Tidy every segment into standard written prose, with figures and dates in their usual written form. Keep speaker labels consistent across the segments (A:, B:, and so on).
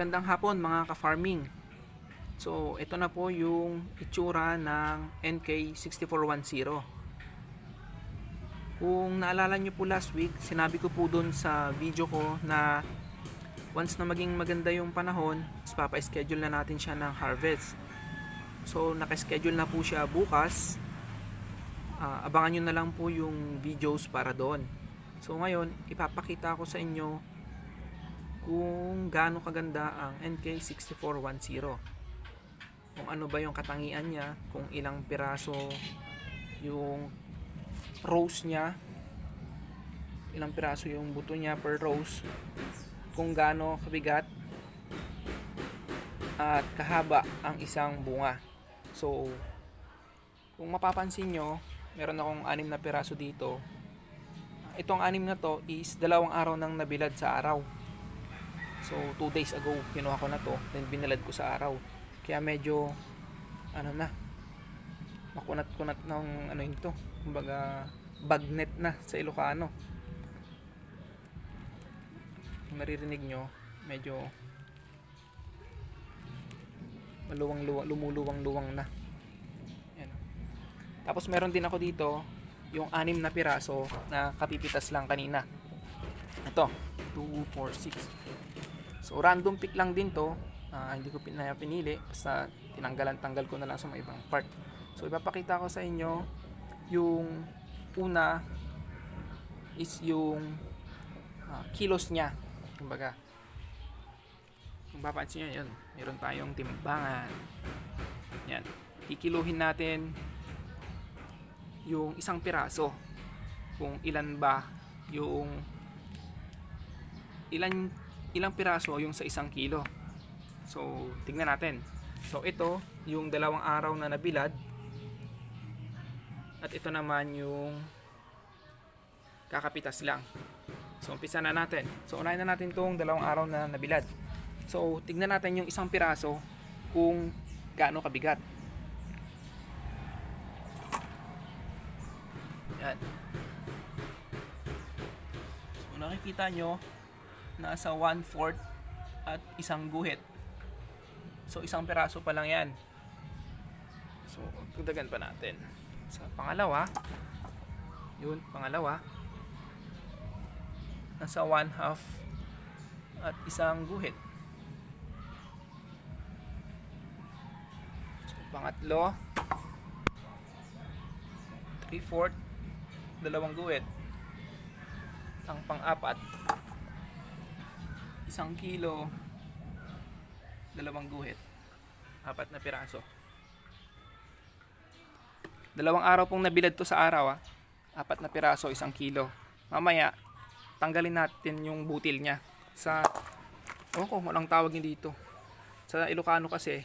A: Magandang hapon mga ka-farming. So, ito na po yung itsura ng NK6410. Kung naalala nyo po last week, sinabi ko po dun sa video ko na once na maging maganda yung panahon, papa-schedule na natin siya ng harvest. So, naka-schedule na po siya bukas. Abangan nyo na lang po yung videos para doon. So, ngayon, ipapakita ko sa inyo kung gaano kaganda ang NK6410, kung ano ba yung katangian niya, kung ilang piraso yung rows niya, ilang piraso yung buto niya per rows, kung gaano kabigat at kahaba ang isang bunga. So kung mapapansin nyo, meron akong 6 na piraso dito. Itong 6 na to is 2 araw nang nabilad sa araw. So 2 days ago kinuha ko na to, then binalad ko sa araw. Kaya medyo makunat-kunat ng ito, kumbaga bagnet na sa Ilocano. Kung naririnig nyo, medyo lumuluwang-luwang na. Yan. Tapos meron din ako dito yung 6 na piraso na kapipitas lang kanina. Ito, 2, 4, 6. So random pick lang din to, hindi ko pinili, basta tanggal ko na lang sa mga ibang part. So ipapakita ko sa inyo yung una is yung kilos niya. Kumbaga, kung papansin nyo, yun, meron tayong timbangan. Yan, kikiluhin natin yung isang piraso, kung ilan ba yung ilang piraso yung sa 1 kilo. So tignan natin. So ito yung 2 araw na nabilad, at ito naman yung kakapitas lang. So umpisa na natin. So unahin na natin tong 2 araw na nabilad. So tignan natin yung 1 piraso kung gaano kabigat. Yan. So nakikita nyo, nasa 1/4 at 1 guhit. So 1 piraso pa lang yan. So dagdagan pa natin sa pangalawa. Yun, pangalawa, nasa 1/2 at 1 guhit. So pangatlo, 3/4, 2 guhit. Ang pang-apat, 1 kilo, 2 guhit, 4 na piraso. 2 araw pong nabilad to sa araw, 4 na piraso, 1 kilo. Mamaya tanggalin natin yung butil nya sa walang tawag niya dito sa Ilocano, kasi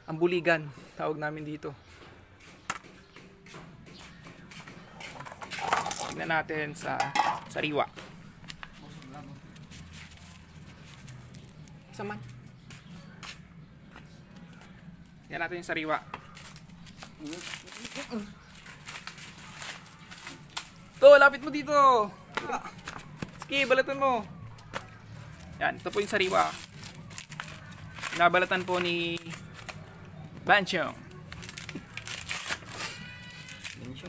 A: ang buligan tawag namin dito. Tingnan natin sa sariwa. Saman. Yan natin yung sariwa. To, lapit mo dito. Sige, balatan mo. Yan, ito po yung sariwa. Nabalatan po ni Banchong,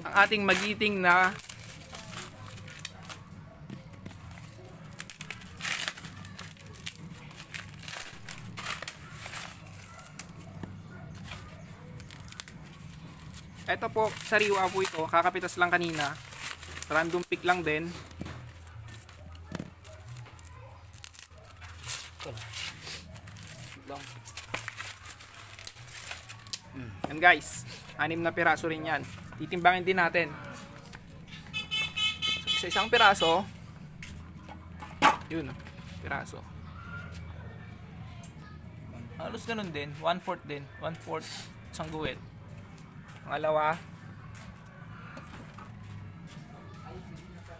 A: ang ating magiting na ito po, sariwa po ito. Kakapitas lang kanina. Random pick lang din. Yan guys, 6 na piraso rin yan. Titimbangin din natin. So, sa 1 piraso, yun, piraso. Halos ganun din, 1/4 din. 1/4, 1 guhit. Pangalawa,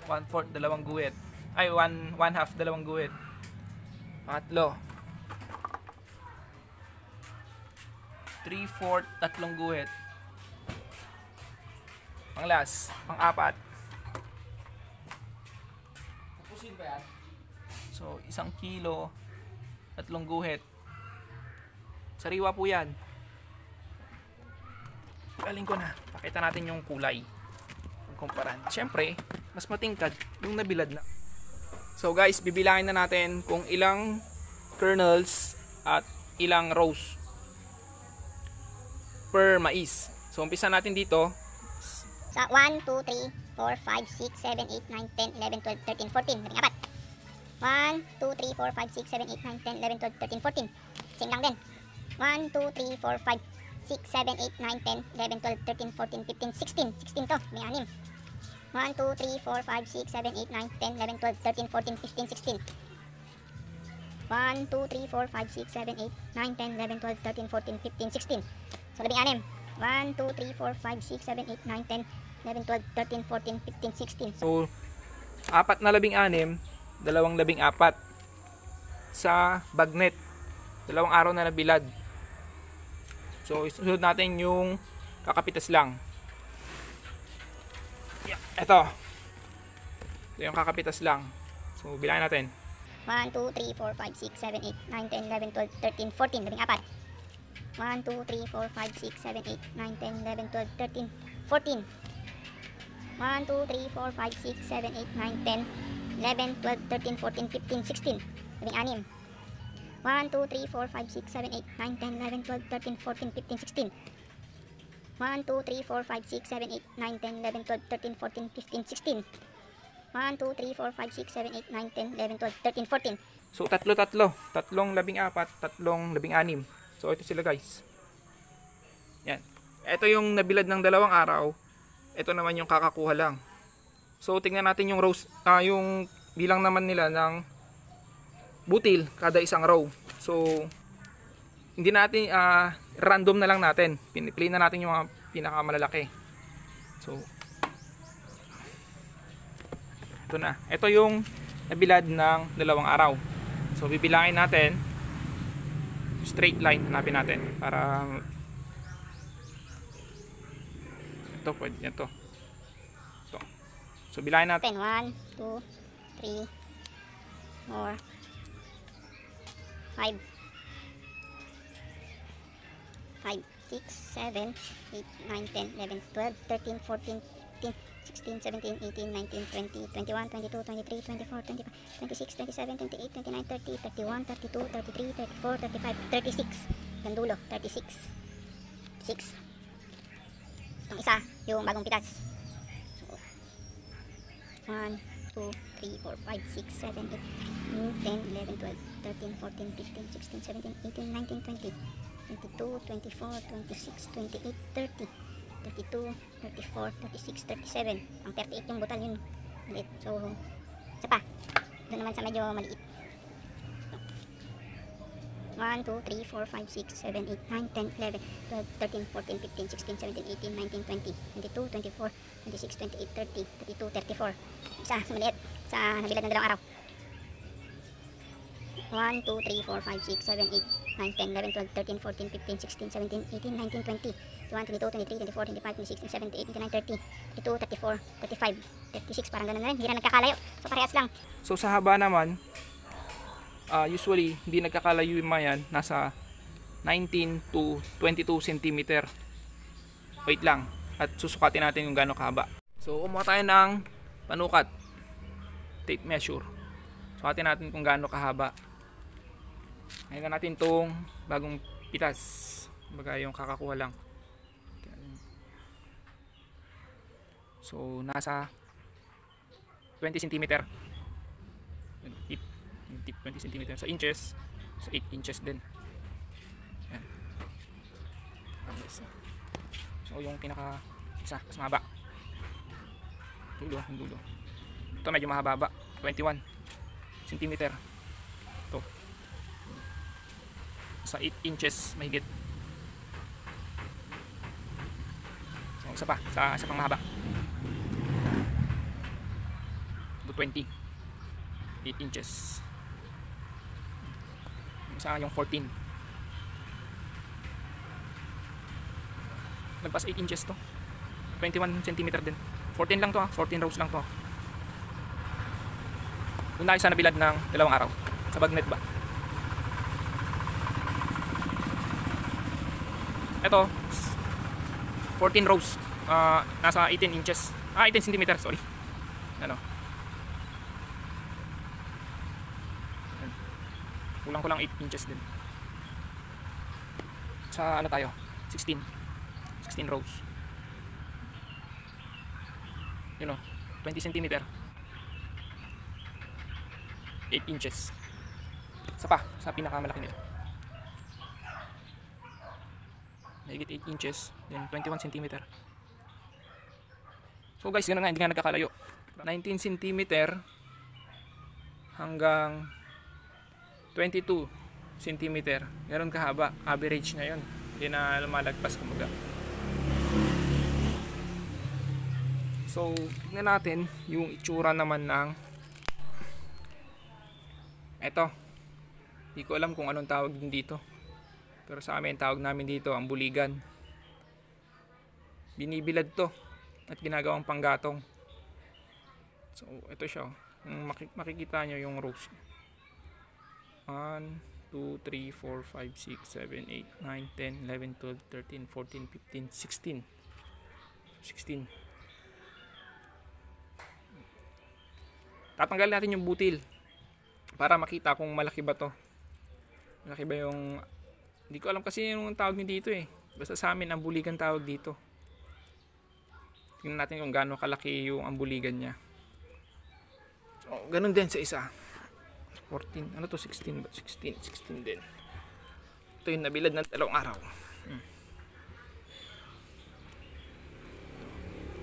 A: 1/4, 2 guhit. Ay, 1/2, 2 guhit. Pangatlo, 3/4, 3 guhit. Panglas, pang-4, So, 1 kilo, 3 guhit. Sariwa po yan. Galing ko na. Pakita natin yung kulay. Kumparan. Siyempre, mas matingkad yung nabilad na. So guys, bibilangin na natin kung ilang kernels at ilang rows per mais. So umpisa natin dito.
B: Sa 1, 2, 3, 4, 5, 6, 7, 8, 9, 10, 11, 12, 13, 14. Labing apat. 1, 2, 3, 4, 5, 6, 7, 8, 9, 10, 11, 12, 13, 14. Same lang din. 1, 2, 3, 4, 5, 6, 7, 8, 9, 10, 11, 12, 13, 14, 15, 16. 16 to. May 6. 1, 2, 3, 4, 5, 6, 7, 8, 9, 10, 11, 12, 13, 14, 15, 16. 1, 2, 3, 4, 5, 6, 7, 8, 9, 10, 11, 12, 13, 14, 15, 16. So, 16. 1, 2, 3, 4, 5, 6, 7, 8, 9, 10, 11, 12, 13, 14, 15, 16.
A: So, 4 na 16, 2 14 sa bagnet. 2 araw na nabilad. So, isunod natin yung kakapitas lang. Ito yung kakapitas lang. So, bilangin natin.
B: 1, 2, 3, 4, 5, 6, 7, 8, 9, 10, 11, 12, 13, 14. Labing apat. 1, 2, 3, 4, 5, 6, 7, 8, 9, 10, 11, 12, 13, 14. 1, 2, 3, 4, 5, 6, 7, 8, 9, 10, 11, 12, 13, 14, 15, 16. Labing anim. 1, 2, 3, 4, 5, 6, 7, 8, 9, 10, 11, 12, 13, 14, 15, 16. 1, 2, 3, 4, 5, 6, 7, 8, 9, 10, 11, 12, 13, 14, 15, 16. 1, 2, 3, 4, 5, 6, 7, 8, 9, 10, 11, 12, 13, 14.
A: So, tatlo. Tatlong 14, tatlong 16. So, ito sila guys. Yan. Ito yung nabilad ng 2 araw. Ito naman yung kakakuha lang. So, tingnan natin yung rows, yung bilang naman nila ng butil kada isang row. So, hindi natin, random na lang natin. Pinipili na natin yung mga pinakamalalaki. So, ito na. Ito yung nabilad ng 2 araw. So, bibilangin natin. Straight line, hanapin natin. Para, ito, pwede yan to. Ito. So, bilangin natin.
B: 1, 2, 3, 4, 5, 5, 6, 7, 8, 9, 10, 11, 12, 13, 14, 15, 16, 17, 18, 19, 20, 21, 22, 23, 24, 25, 26, 27, 28, 29, 30, 31, 32, 33, 34, 35, 36. Yan dulo, 36. 6. Itong isa, yung bagong pitas. So, 1, 2, 3, 4, 5, 6, 7, 8, 10, 11, 12, 13, 14, 15, 16, 17, 18, 19, 20, 22, 24, 26, 28, 30, 32, 34, 36, 37. Ang 38 yung butal yun. Maliit. So, isa pa. Doon naman sa medyo maliit. 1, 2, 3, 4, 5, 6, 7, 8, 9, 10, 11, 12, 13, 14, 15, 16, 17, 18, 19, 20, 22, 24, 26, 28, 30, 32, 34. Isa sa maliit. Sa nabilad ng 2 araw. 1, 2, 3, 4, 5, 6, 7, 8, 9, 10, 11, 12, 13, 14, 15, 16, 17, 18, 19, 20, 21, 22, 23, 24, 25, 26, 27, 28, 29, 30, 32, 34, 35, 36, parang ganun na rin. Hindi na nagkakalayo. So parehas lang.
A: So, sa haba naman, usually, hindi nagkakalayo yung mga yan. Nasa 19 to 22 cm. Wait lang. At susukatin natin yung gano'ng kahaba. So, kumuha tayo ng panukat. Tape measure. Sukatin natin kung gano'ng kahaba. Ngayon natin itong bagong pitas. Baga yung kakakuha lang. So, nasa 20 cm. Tip. Yung tip 20 cm. Sa inches, sa 8 inches din. Yan. So, yung pinaka isa, mas mahaba. Dulo, yung dulo. Ito medyo mahaba. 21 cm. Ito. Sa 8 inches mahigit. So, isa pa. Isa pang mahaba. 20. 8 inches. Isa yung 14. Nagpas 8 inches to. 21 cm din. 14 lang to 14 rows lang to. Doon na isa nabilad ng 2 araw. Sa bagnet ba? Ito, 14 rows. Nasa 18 inches. 18 centimeter, sorry. Ano? Kulang-kulang 8 inches din. Sa ano tayo? 16 rows. You know, 20 centimeter. 8 inches. Sa pinakamalaki nito. Mahigit 8 inches, then 21 centimeter. So guys, ganun nga, hindi nga nagkakalayo. 19 centimeter hanggang 22 centimeter. Ganun kahaba. Average na yun. Hindi na lumalagpas kumaga. So, tignan natin yung itsura naman ng eto. Hindi ko alam kung anong tawag din dito. Pero sa amin, tawag namin dito ang buligan. Binibilad to at ginagawang panggatong. So, ito siya. Makikita nyo yung rows. 1, 2, 3, 4, 5, 6, 7, 8, 9, 10, 11, 12, 13, 14, 15, 16. 16. Tatanggalin natin yung butil para makita kung malaki ba to. Malaki ba yung... Hindi ko alam kasi yung tawag niyo dito eh. Basta sa amin, ang buligan tawag dito. Tingnan natin kung gaano kalaki yung ambuligan niya. So, ganun din sa isa. 14, ano to? 16 ba? 16 din. Ito yung nabilad ng 2 araw.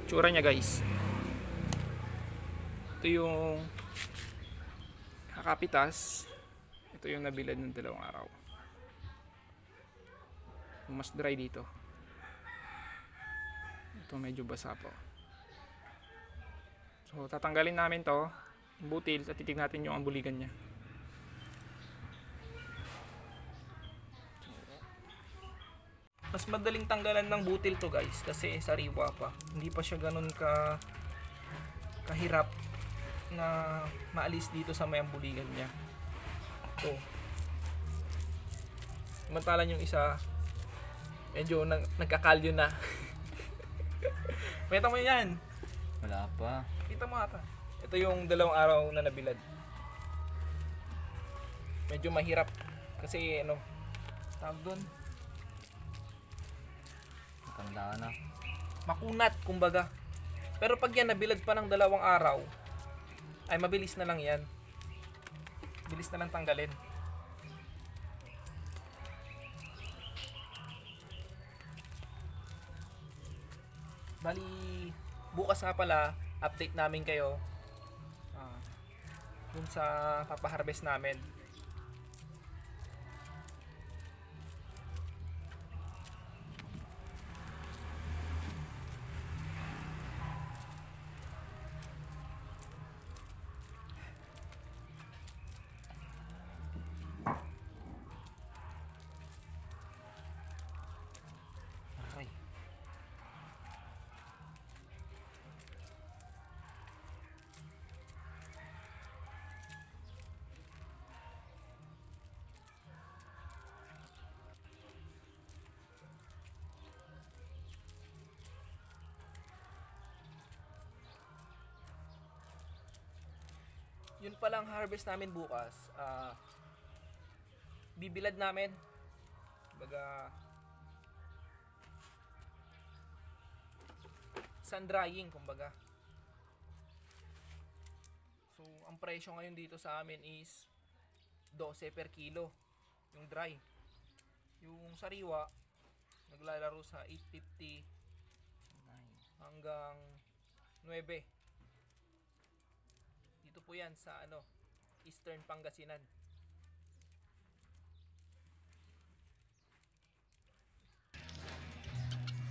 A: Tsura niya guys. Ito yung kakapitas. Ito yung nabilad ng 2 araw. Mas dry dito. Ito medyo basa po. So tatanggalin namin to, butil, at titignan natin yung ambuligan niya. Mas madaling tanggalan ng butil to guys kasi sariwa pa. Hindi pa siya ganun kahirap na maalis dito sa may ambuligan niya. So samantalan yung isa medyo nagkakalyo na. Kita mo yan.
C: Wala pa.
A: Kita mo ata. Ito yung 2 araw na nabilad. Medyo mahirap. Kasi ano, tawag doon.
C: Matanda na.
A: Makunat, kumbaga. Pero pag yan nabilad pa ng 2 araw, ay mabilis na lang yan. Bilis na lang tanggalin. Bali, bukas nga pala, update namin kayo dun sa papaharvest namin. Okay. Yun palang harvest namin bukas. Bibilad namin. Baga sun drying kumbaga. So ang presyo ngayon dito sa amin is 12 per kilo yung dry. Yung sariwa naglalaro sa 850 hanggang 9. Dito po yan sa Eastern Pangasinan.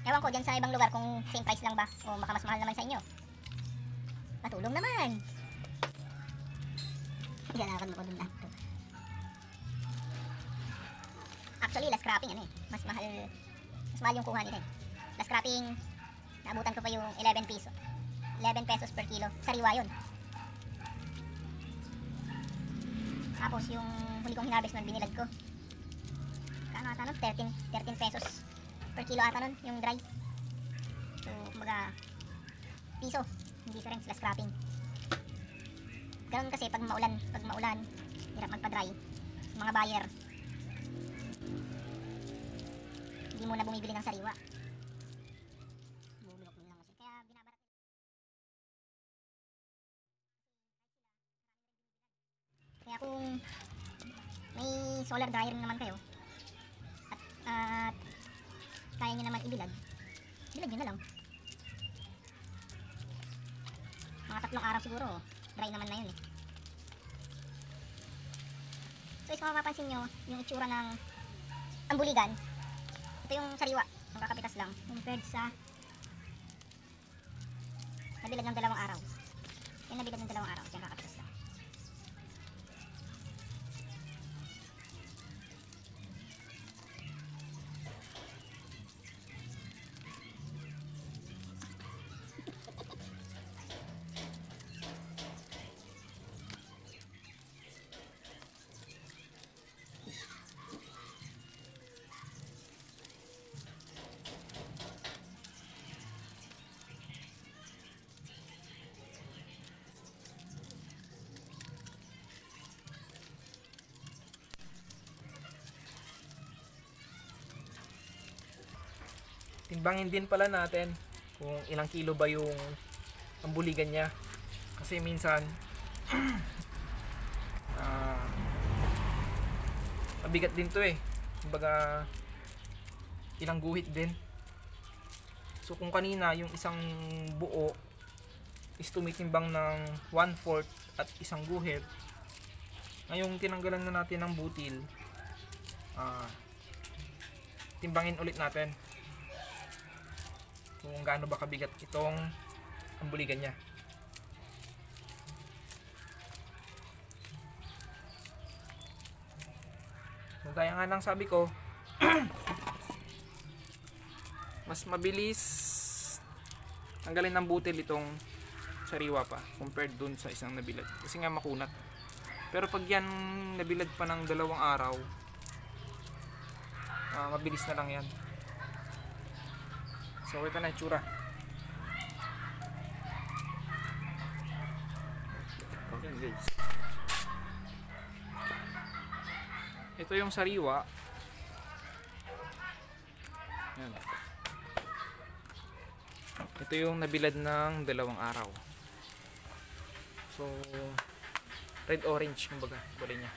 B: Ewan ko dyan sa ibang lugar kung same price lang ba o baka mas mahal naman sa inyo. Matulong naman. Ilalakad mo ko dun lahat to. Actually, last cropping mas mahal yung kuha nila eh. Last cropping, naabutan ko pa yung 11 pesos. 11 pesos per kilo. Sariwa yun. Tapos yung huli kong hinarvest nun, binilad ko. Kano ata 13 pesos per kilo ata nun, yung dry. So, kumbaga, piso, yung difference, less scrapping. Ganun kasi pag maulan, hirap magpa-dry. Mga buyer, hindi muna bumibili ng sariwa. Bumibili lang kasi. Kaya binabarat. Kaya kung may solar dryer naman kayo, at kaya nyo naman ibilad nyo na lang. Mga 3 araw siguro, dry naman na yun eh. So kung mapapansin nyo, yung itsura ng ambuligan, ito yung sariwa, yung kakapitas lang, compared sa nabilad ng 2 araw. Yung nabilad ng 2 araw, yung kakapitas lang.
A: Timbangin din pala natin kung ilang kilo ba yung ambuligan niya. Kasi minsan mabigat din to eh. Kumbaga ilang guhit din. So kung kanina yung isang buo is tumitimbang ng 1/4 at isang guhit, ngayong tinanggalan na natin ng butil, timbangin ulit natin kung gaano ba kabigat itong ambuligan niya. So gaya nga ng sabi ko, mas mabilis tanggalin ng butil itong sariwa pa compared dun sa isang nabilad, kasi nga makunat. Pero pag yan nabilad pa ng 2 araw, mabilis na lang yan. So ito na itsura.
C: Okay guys.
A: Ito yung sariwa. Yan. Ito yung nabilad ng 2 araw. So red orange kumbaga kulay niya.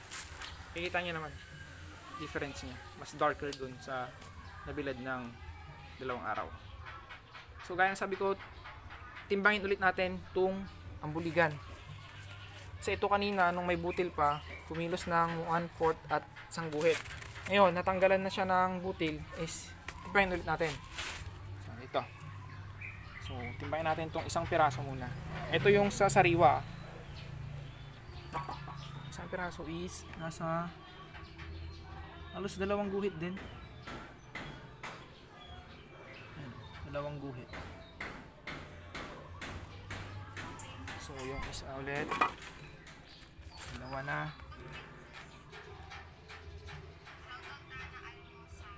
A: Kikita niyo naman difference niya. Mas darker dun sa nabilad ng 2 araw. So gaya ng sabi ko, timbangin ulit natin itong ambuligan. Kasi ito kanina nung may butil pa, kumilos ng 1/4 at isang guhit. Ngayon, natanggalan na siya ng butil, is timbangin ulit natin. So ito. So timbangin natin itong isang piraso muna. Ito yung sa sariwa. Isang piraso is nasa halos 2 guhit din. 2 guhit. So yung isa ulit, 2 na,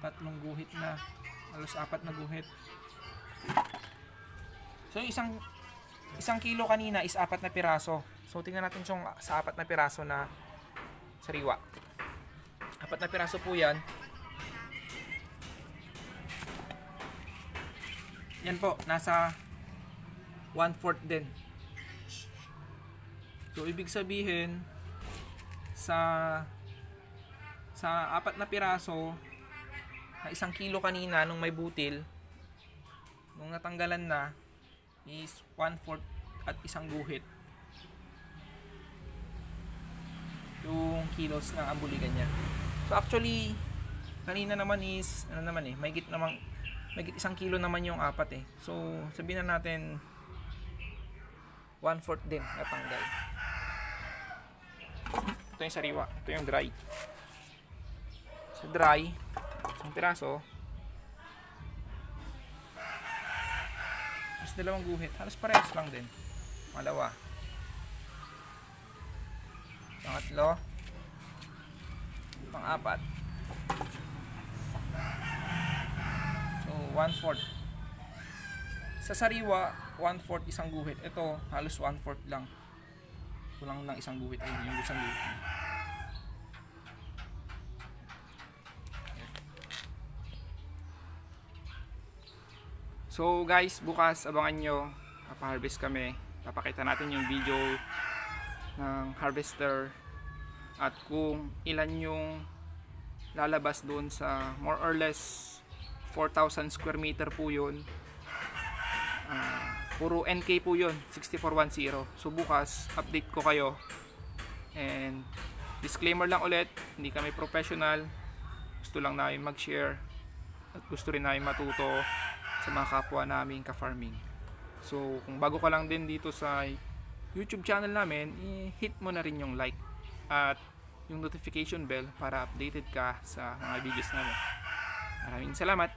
A: 3 guhit na, halos 4 na guhit. So yung isang kilo kanina is 4 na piraso. So tingnan natin yung sa 4 na piraso na sariwa. 4 na piraso po yan. Yan po, nasa 1/4 din. So ibig sabihin sa 4 na piraso na 1 kilo kanina nung may butil, nung natanggalan na is 1/4 at isang guhit yung kilos ng ambuligan niya. So actually kanina naman is mahigit 1 kilo naman yung 4 eh. So sabihin na natin 1/4 din natanggal. Ito yung sariwa, ito yung dry. Sa dry, isang piraso, mas 2 guhit, halos parehas lang din. Pangalawa, pangatlo, pang-4. So 1/4. Sa sariwa, 1/4 isang guhit. Ito, halos 1/4 lang. Kulang ng isang guhit. Ayun, yung isang guhit. So guys, bukas abangan nyo. Papa-harvest kami. Papakita natin yung video ng harvester at kung ilan yung lalabas doon sa more or less 4,000 square meter po yun. Puro NK po yun, 6410. So bukas update ko kayo. And disclaimer lang ulit, hindi kami professional, gusto lang namin mag-share at gusto rin namin matuto sa mga kapwa namin ka-farming. So kung bago ka lang din dito sa YouTube channel namin, i-hit mo na rin yung like at yung notification bell para updated ka sa mga videos namin. Maraming salamat.